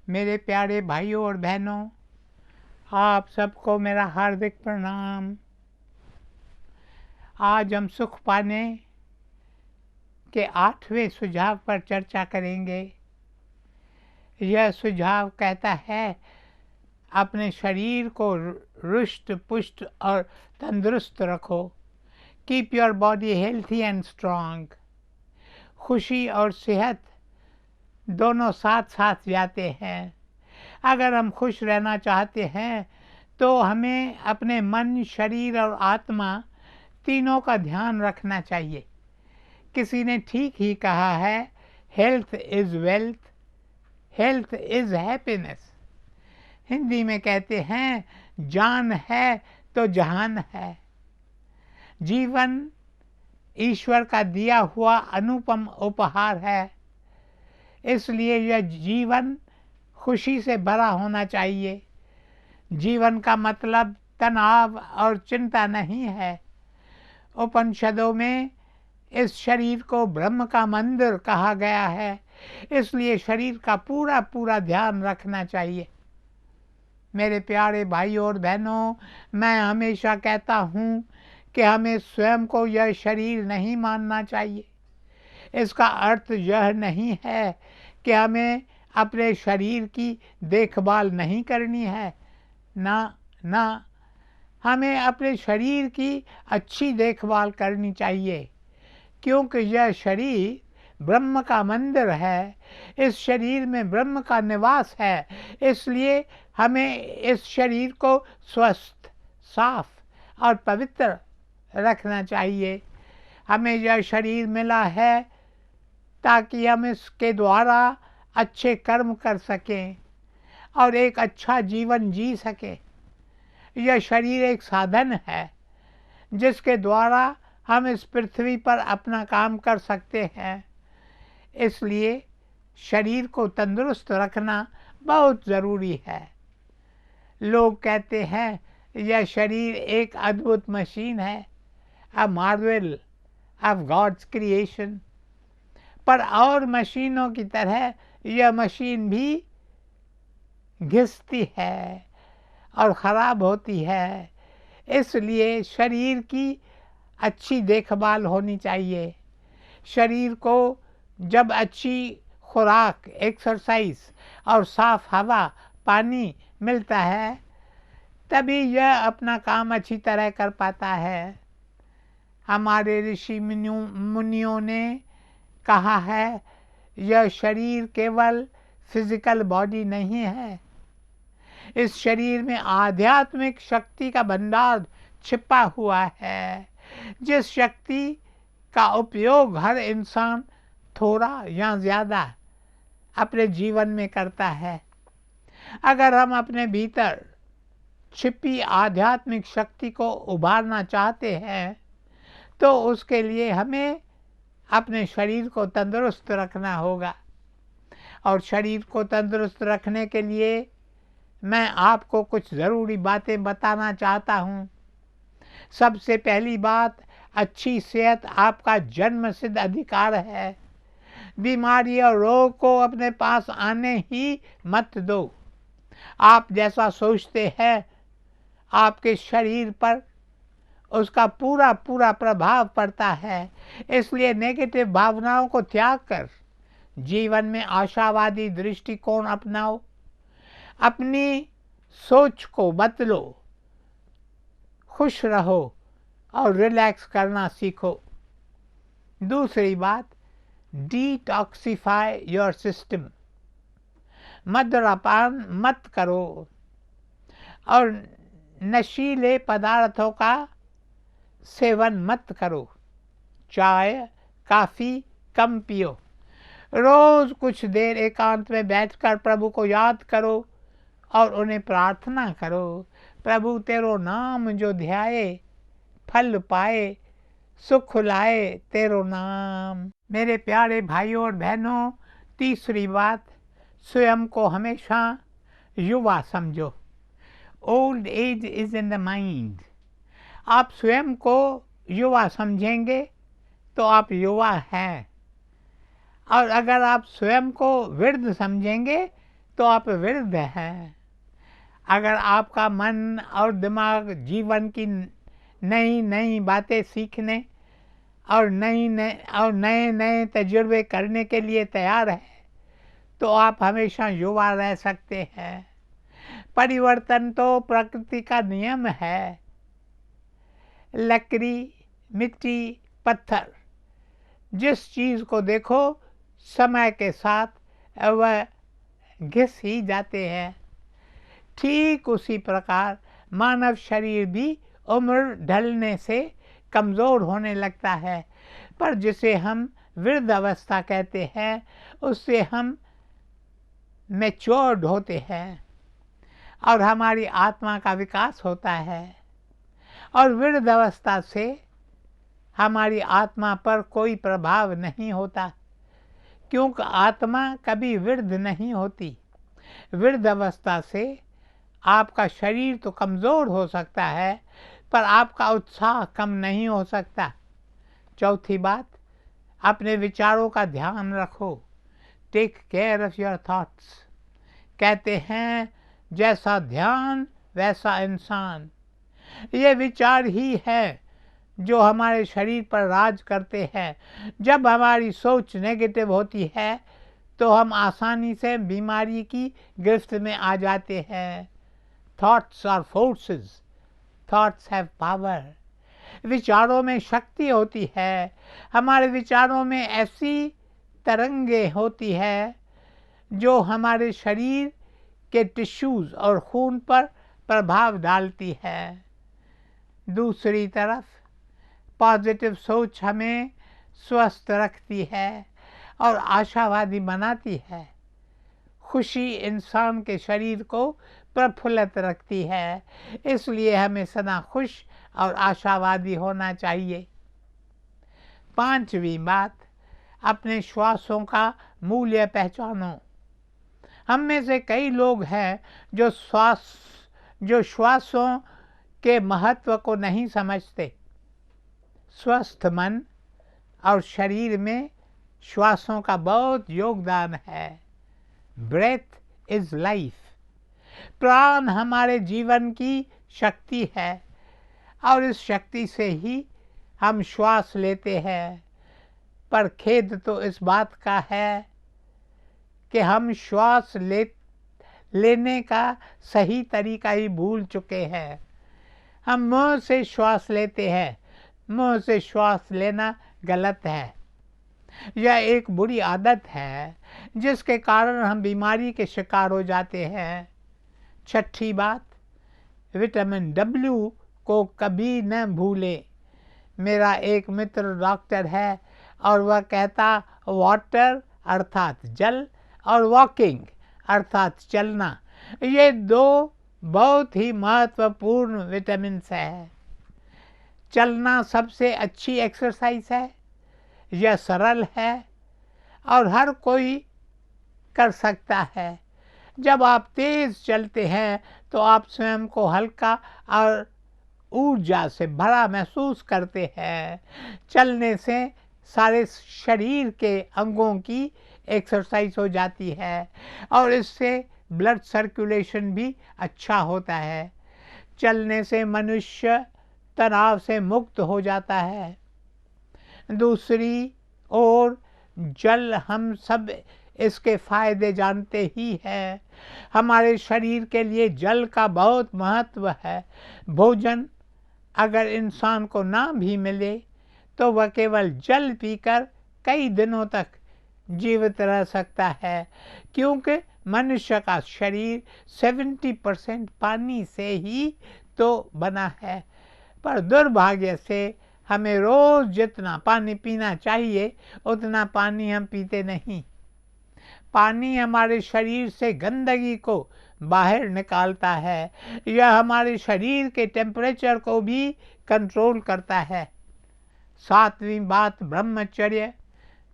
मेरे प्यारे भाइयों और बहनों, आप सबको मेरा हार्दिक प्रणाम। आज हम सुख पाने के 8वें सुझाव पर चर्चा करेंगे। यह सुझाव कहता है, अपने शरीर को रुष्ट पुष्ट और तंदुरुस्त रखो। Keep your body healthy and strong. खुशी और सेहत दोनों साथ साथ जाते हैं। अगर हम खुश रहना चाहते हैं तो हमें अपने मन, शरीर और आत्मा तीनों का ध्यान रखना चाहिए। किसी ने ठीक ही कहा है, health is wealth, health is happiness. Hindi में कहते हैं, जान है तो जहान है। जीवन ईश्वर का दिया हुआ अनुपम उपहार है, इसलिए यह जीवन खुशी से भरा होना चाहिए। जीवन का मतलब तनाव और चिंता नहीं है। उपनिषदों में इस शरीर को ब्रह्म का मंदिर कहा गया है, इसलिए शरीर का पूरा पूरा ध्यान रखना चाहिए। मेरे प्यारे भाइयों और बहनों, मैं हमेशा कहता हूँ कि हमें स्वयं को यह शरीर नहीं मानना चाहिए। इसका अर्थ यह नहीं है कि हमें अपने शरीर की देखभाल नहीं करनी है। ना ना, हमें अपने शरीर की अच्छी देखभाल करनी चाहिए, क्योंकि यह शरीर ब्रह्म का मंदिर है। इस शरीर में ब्रह्म का निवास है, इसलिए हमें इस शरीर को स्वस्थ, साफ और पवित्र रखना चाहिए। हमें यह शरीर मिला है ताकि हम इसके द्वारा अच्छे कर्म कर सकें और एक अच्छा जीवन जी सकें। यह शरीर एक साधन है जिसके द्वारा हम इस पृथ्वी पर अपना काम कर सकते हैं। इसलिए शरीर को तंदुरुस्त रखना बहुत ज़रूरी है। लोग कहते हैं, यह शरीर एक अद्भुत मशीन है, अ मार्वेल ऑफ गॉड्स क्रिएशन। पर और मशीनों की तरह यह मशीन भी घिसती है और ख़राब होती है, इसलिए शरीर की अच्छी देखभाल होनी चाहिए। शरीर को जब अच्छी खुराक, एक्सरसाइज और साफ हवा, पानी मिलता है, तभी यह अपना काम अच्छी तरह कर पाता है। हमारे ऋषि मुनियों ने कहा है, यह शरीर केवल फिजिकल बॉडी नहीं है। इस शरीर में आध्यात्मिक शक्ति का भंडार छिपा हुआ है, जिस शक्ति का उपयोग हर इंसान थोड़ा या ज़्यादा अपने जीवन में करता है। अगर हम अपने भीतर छिपी आध्यात्मिक शक्ति को उभारना चाहते हैं तो उसके लिए हमें अपने शरीर को तंदुरुस्त रखना होगा। और शरीर को तंदुरुस्त रखने के लिए मैं आपको कुछ ज़रूरी बातें बताना चाहता हूँ। सबसे पहली बात, अच्छी सेहत आपका जन्मसिद्ध अधिकार है। बीमारी और रोग को अपने पास आने ही मत दो। आप जैसा सोचते हैं, आपके शरीर पर उसका पूरा पूरा प्रभाव पड़ता है। इसलिए नेगेटिव भावनाओं को त्याग कर जीवन में आशावादी दृष्टिकोण अपनाओ। अपनी सोच को बदलो, खुश रहो और रिलैक्स करना सीखो। दूसरी बात, डिटॉक्सिफाई योर सिस्टम। मद्यपान मत करो और नशीले पदार्थों का सेवन मत करो। चाय, काफ़ी कम पियो। रोज़ कुछ देर एकांत में बैठकर प्रभु को याद करो और उन्हें प्रार्थना करो, प्रभु तेरो नाम जो ध्याए फल पाए, सुख लाए तेरो नाम। मेरे प्यारे भाइयों और बहनों, तीसरी बात, स्वयं को हमेशा युवा समझो। Old age is in the mind. आप स्वयं को युवा समझेंगे तो आप युवा हैं, और अगर आप स्वयं को वृद्ध समझेंगे तो आप वृद्ध हैं। अगर आपका मन और दिमाग जीवन की नई नई बातें सीखने और नए नए तजुर्बे करने के लिए तैयार है तो आप हमेशा युवा रह सकते हैं। परिवर्तन तो प्रकृति का नियम है। लकड़ी, मिट्टी, पत्थर, जिस चीज़ को देखो समय के साथ वह घिस ही जाते हैं। ठीक उसी प्रकार मानव शरीर भी उम्र ढलने से कमज़ोर होने लगता है, पर जिसे हम वृद्ध अवस्था कहते हैं उससे हम मैच्योर्ड होते हैं और हमारी आत्मा का विकास होता है। और वृद्ध अवस्था से हमारी आत्मा पर कोई प्रभाव नहीं होता, क्योंकि आत्मा कभी वृद्ध नहीं होती। वृद्ध अवस्था से आपका शरीर तो कमज़ोर हो सकता है, पर आपका उत्साह कम नहीं हो सकता। चौथी बात, अपने विचारों का ध्यान रखो। Take care of your thoughts. कहते हैं जैसा ध्यान वैसा इंसान। ये विचार ही है जो हमारे शरीर पर राज करते हैं। जब हमारी सोच नेगेटिव होती है तो हम आसानी से बीमारी की गिरफ्त में आ जाते हैं। Thoughts are forces, thoughts have power. विचारों में शक्ति होती है। हमारे विचारों में ऐसी तरंगें होती है जो हमारे शरीर के टिश्यूज़ और खून पर प्रभाव डालती है। दूसरी तरफ पॉजिटिव सोच हमें स्वस्थ रखती है और आशावादी बनाती है। खुशी इंसान के शरीर को प्रफुल्लित रखती है, इसलिए हमें सदा खुश और आशावादी होना चाहिए। पांचवी बात, अपने श्वासों का मूल्य पहचानो। हम में से कई लोग हैं जो श्वासों के महत्व को नहीं समझते। स्वस्थ मन और शरीर में श्वासों का बहुत योगदान है। Breath is life. प्राण हमारे जीवन की शक्ति है और इस शक्ति से ही हम श्वास लेते हैं। पर खेद तो इस बात का है कि हम श्वास लेने का सही तरीका ही भूल चुके हैं। हम मुंह से श्वास लेते हैं। मुंह से श्वास लेना गलत है। यह एक बुरी आदत है जिसके कारण हम बीमारी के शिकार हो जाते हैं। छठी बात, विटामिन डब्ल्यू को कभी न भूलें। मेरा एक मित्र डॉक्टर है और वह कहता वाटर अर्थात जल और वॉकिंग अर्थात चलना, ये दो बहुत ही महत्वपूर्ण विटामिन्स हैं। चलना सबसे अच्छी एक्सरसाइज है। यह सरल है और हर कोई कर सकता है। जब आप तेज़ चलते हैं तो आप स्वयं को हल्का और ऊर्जा से भरा महसूस करते हैं। चलने से सारे शरीर के अंगों की एक्सरसाइज हो जाती है और इससे ब्लड सर्कुलेशन भी अच्छा होता है। चलने से मनुष्य तनाव से मुक्त हो जाता है। दूसरी ओर जल, हम सब इसके फायदे जानते ही हैं। हमारे शरीर के लिए जल का बहुत महत्व है। भोजन अगर इंसान को ना भी मिले तो वह केवल जल पीकर कई दिनों तक जीवित रह सकता है, क्योंकि मनुष्य का शरीर 70% पानी से ही तो बना है। पर दुर्भाग्य से हमें रोज़ जितना पानी पीना चाहिए उतना पानी हम पीते नहीं। पानी हमारे शरीर से गंदगी को बाहर निकालता है। यह हमारे शरीर के टेम्परेचर को भी कंट्रोल करता है। सातवीं बात, ब्रह्मचर्य।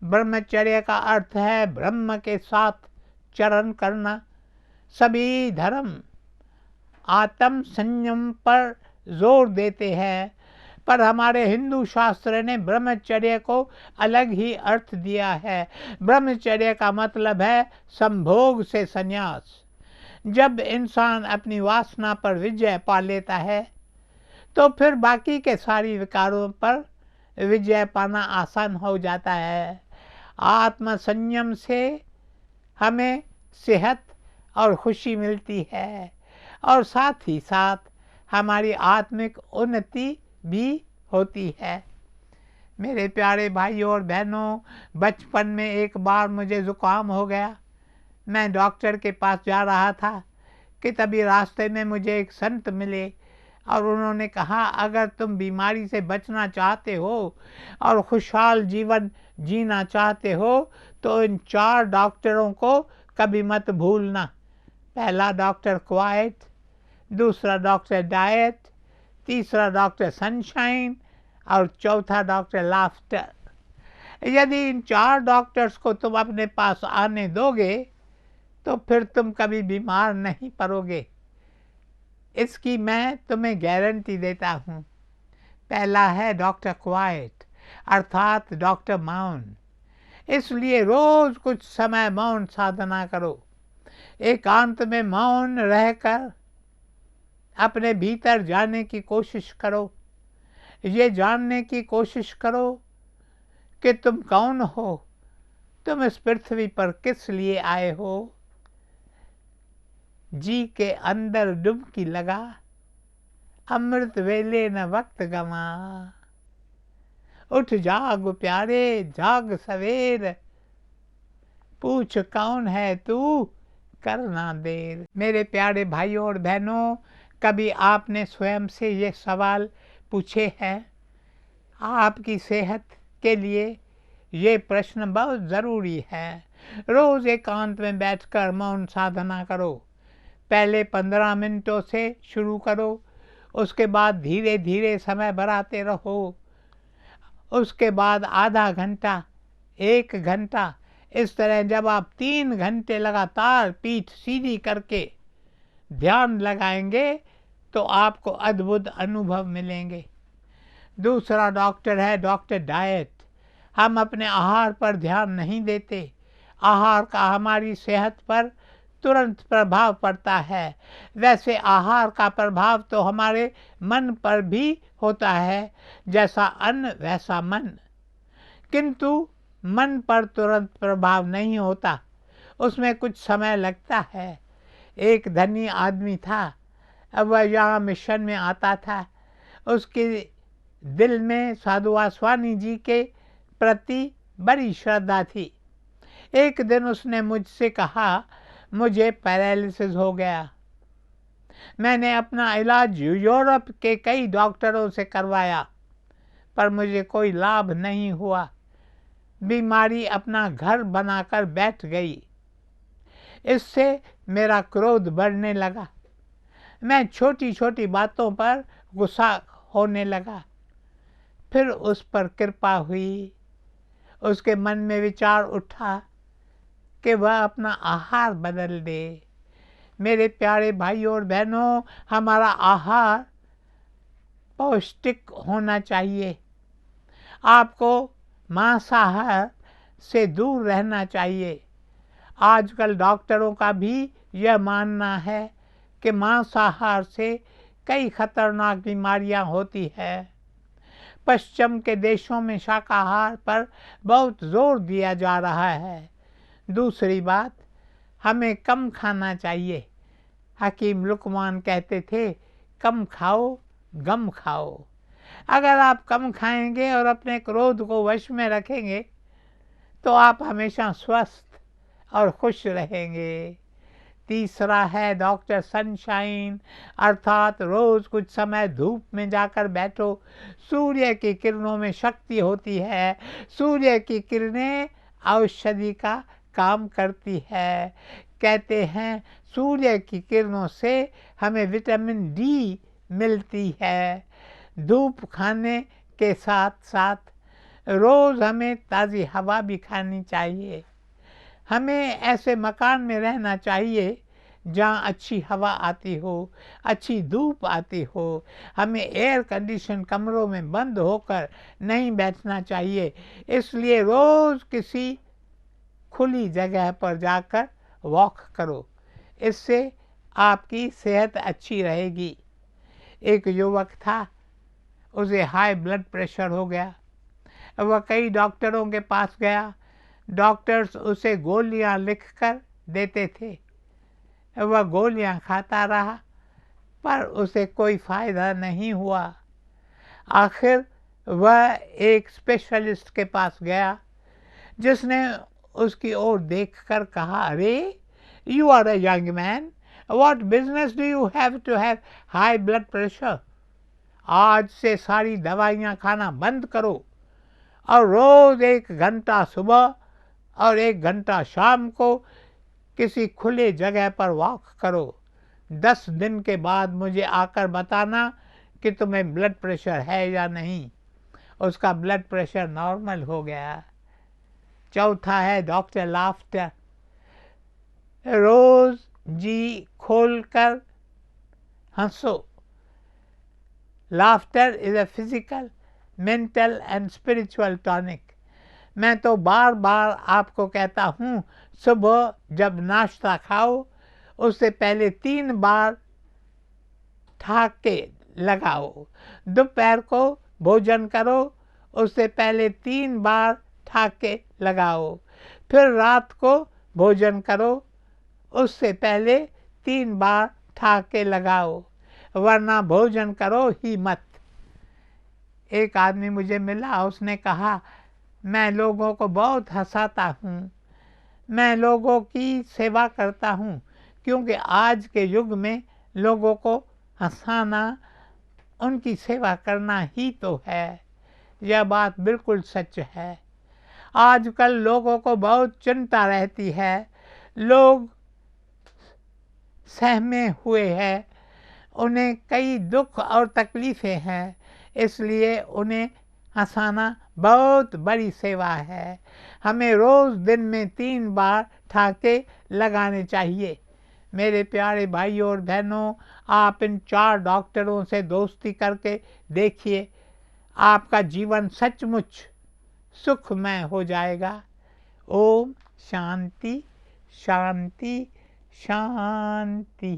ब्रह्मचर्य का अर्थ है ब्रह्म के साथ चरण करना। सभी धर्म आत्म संयम पर जोर देते हैं, पर हमारे हिंदू शास्त्र ने ब्रह्मचर्य को अलग ही अर्थ दिया है। ब्रह्मचर्य का मतलब है संभोग से संन्यास। जब इंसान अपनी वासना पर विजय पा लेता है तो फिर बाकी के सारी विकारों पर विजय पाना आसान हो जाता है। आत्म संयम से हमें सेहत और खुशी मिलती है और साथ ही साथ हमारी आत्मिक उन्नति भी होती है। मेरे प्यारे भाइयों और बहनों, बचपन में एक बार मुझे ज़ुकाम हो गया। मैं डॉक्टर के पास जा रहा था कि तभी रास्ते में मुझे एक संत मिले और उन्होंने कहा, अगर तुम बीमारी से बचना चाहते हो और खुशहाल जीवन जीना चाहते हो तो इन 4 डॉक्टरों को कभी मत भूलना। पहला डॉक्टर क्वाइट, दूसरा डॉक्टर डाइट, तीसरा डॉक्टर सनशाइन और चौथा डॉक्टर लाफ्टर। यदि इन 4 डॉक्टर्स को तुम अपने पास आने दोगे तो फिर तुम कभी बीमार नहीं पड़ोगे, इसकी मैं तुम्हें गारंटी देता हूँ। पहला है डॉक्टर क्वाइट अर्थात डॉक्टर मौन। इसलिए रोज कुछ समय मौन साधना करो। एकांत में मौन रहकर अपने भीतर जाने की कोशिश करो। ये जानने की कोशिश करो कि तुम कौन हो, तुम इस पृथ्वी पर किस लिए आए हो। जी के अंदर डुबकी लगा, अमृत वेले न वक्त गवा। उठ जाग प्यारे जाग सवेर, पूछ कौन है तू करना देर। मेरे प्यारे भाइयों और बहनों, कभी आपने स्वयं से ये सवाल पूछे हैं? आपकी सेहत के लिए ये प्रश्न बहुत ज़रूरी है। रोज़ एकांत में बैठकर मौन साधना करो। पहले 15 मिनटों से शुरू करो, उसके बाद धीरे धीरे समय बढ़ाते रहो, उसके बाद आधा घंटा, 1 घंटा। इस तरह जब आप 3 घंटे लगातार पीठ सीधी करके ध्यान लगाएंगे तो आपको अद्भुत अनुभव मिलेंगे। दूसरा डॉक्टर है डॉक्टर डाइट। हम अपने आहार पर ध्यान नहीं देते। आहार का हमारी सेहत पर तुरंत प्रभाव पड़ता है। वैसे आहार का प्रभाव तो हमारे मन पर भी होता है, जैसा अन्न वैसा मन। किंतु मन पर तुरंत प्रभाव नहीं होता, उसमें कुछ समय लगता है। एक धनी आदमी था, अब वह यहाँ मिशन में आता था। उसके दिल में साधु वासवानी जी के प्रति बड़ी श्रद्धा थी। एक दिन उसने मुझसे कहा, मुझे पैरालिसिस हो गया। मैंने अपना इलाज यूरोप के कई डॉक्टरों से करवाया पर मुझे कोई लाभ नहीं हुआ। बीमारी अपना घर बनाकर बैठ गई। इससे मेरा क्रोध बढ़ने लगा। मैं छोटी छोटी बातों पर गुस्सा होने लगा। फिर उस पर कृपा हुई। उसके मन में विचार उठा कि वह अपना आहार बदल दे। मेरे प्यारे भाइयों और बहनों, हमारा आहार पौष्टिक होना चाहिए। आपको मांसाहार से दूर रहना चाहिए। आजकल डॉक्टरों का भी यह मानना है कि मांसाहार से कई खतरनाक बीमारियां होती है। पश्चिम के देशों में शाकाहार पर बहुत जोर दिया जा रहा है। दूसरी बात, हमें कम खाना चाहिए। हकीम लुकमान कहते थे, कम खाओ गम खाओ। अगर आप कम खाएंगे और अपने क्रोध को वश में रखेंगे तो आप हमेशा स्वस्थ और खुश रहेंगे। तीसरा है डॉक्टर सनशाइन अर्थात रोज़ कुछ समय धूप में जाकर बैठो। सूर्य की किरणों में शक्ति होती है। सूर्य की किरणें औषधि का काम करती है। कहते हैं सूर्य की किरणों से हमें विटामिन डी मिलती है। धूप खाने के साथ साथ रोज़ हमें ताज़ी हवा भी खानी चाहिए। हमें ऐसे मकान में रहना चाहिए जहाँ अच्छी हवा आती हो, अच्छी धूप आती हो। हमें एयर कंडीशन कमरों में बंद होकर नहीं बैठना चाहिए। इसलिए रोज़ किसी खुली जगह पर जाकर वॉक करो। इससे आपकी सेहत अच्छी रहेगी। एक युवक था, उसे हाई ब्लड प्रेशर हो गया। वह कई डॉक्टरों के पास गया। डॉक्टर्स उसे गोलियां लिखकर देते थे। वह गोलियां खाता रहा, पर उसे कोई फ़ायदा नहीं हुआ। आखिर वह एक स्पेशलिस्ट के पास गया, जिसने उसकी ओर देखकर कहा, अरे, you are a young man, what business do you have to have high blood pressure? आज से सारी दवाइयाँ खाना बंद करो और रोज़ 1 घंटा सुबह और 1 घंटा शाम को किसी खुले जगह पर वॉक करो। 10 दिन के बाद मुझे आकर बताना कि तुम्हें ब्लड प्रेशर है या नहीं। उसका ब्लड प्रेशर नॉर्मल हो गया। चौथा है डॉक्टर लाफ्टर। रोज जी खोलकर हंसो। Laughter is a physical, mental and spiritual tonic. मैं तो बार बार आपको कहता हूँ, सुबह जब नाश्ता खाओ उससे पहले 3 बार ठहाके लगाओ। दोपहर को भोजन करो, उससे पहले 3 बार ठहाके लगाओ। फिर रात को भोजन करो, उससे पहले 3 बार ठहाके लगाओ, वरना भोजन करो ही मत। एक आदमी मुझे मिला, उसने कहा, मैं लोगों को बहुत हंसाता हूँ, मैं लोगों की सेवा करता हूँ, क्योंकि आज के युग में लोगों को हंसाना, उनकी सेवा करना ही तो है। यह बात बिल्कुल सच है। आजकल लोगों को बहुत चिंता रहती है, लोग सहमे हुए हैं, उन्हें कई दुख और तकलीफ़ें हैं, इसलिए उन्हें हंसाना बहुत बड़ी सेवा है। हमें रोज़ दिन में 3 बार ठहाके लगाने चाहिए। मेरे प्यारे भाइयों और बहनों, आप इन 4 डॉक्टरों से दोस्ती करके देखिए, आपका जीवन सचमुच सुखमय हो जाएगा। ओम शांति शांति शांति।